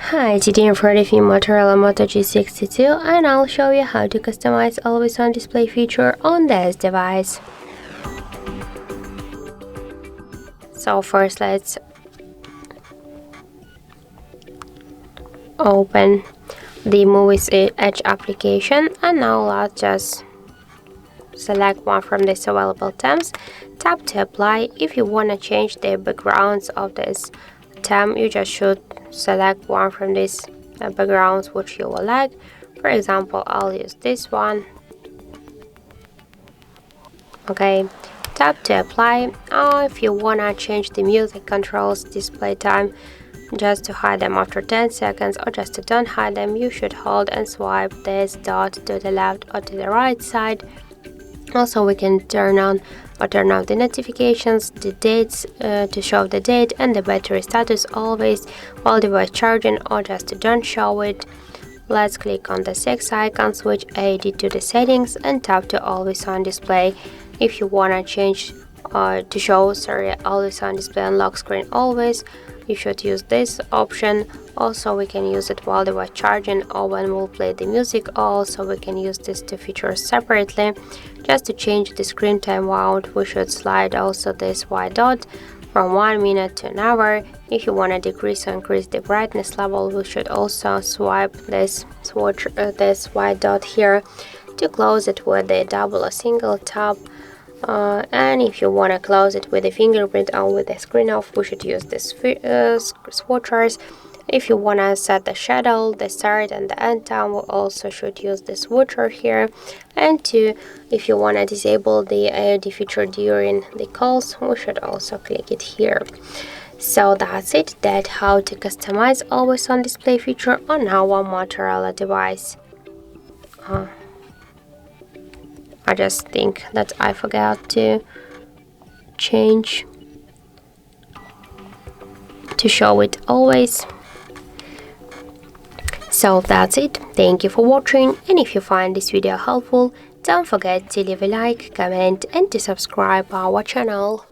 Hi, today I'm for the Motorola Moto G62 and I'll show you how to customize always on display feature on this device. So first let's open the Movies Edge application and now let's just select one from these available tabs, tap to apply. If you want to change the backgrounds of this tab, you just should select one from these backgrounds which you will like. For example, I'll use this one. Okay, tap to apply. If you want to change the music controls, display time, just to hide them after 10 seconds or just to don't hide them, you should hold and swipe this dot to the left or to the right side. Also, we can turn on or turn off the notifications, the dates to show the date, and the battery status always while device charging or just to don't show it. Let's click on the 6 icon, switch AD to the settings and tap to always on display. If you wanna change to show always on display on lock screen always, you should use this option. Also, we can use it while device charging or when we'll play the music. Also, we can use these two features separately. Just to change the screen time out, we should slide also this white dot from 1 minute to an hour. If you want to decrease or increase the brightness level, we should also swipe this white dot here to close it with the double or single tap. And if you want to close it with a fingerprint or with the screen off, we should use this swatchers. If you want to set the shadow, the start and the end time, we also should use the swatcher here. And if you want to disable the AOD feature during the calls, we should also click it here. So that's it. That's how to customize always on display feature on our Motorola device. I just think that I forgot to change to show it always. So that's it. Thank you for watching, and if you find this video helpful, don't forget to leave a like, comment and to subscribe our channel.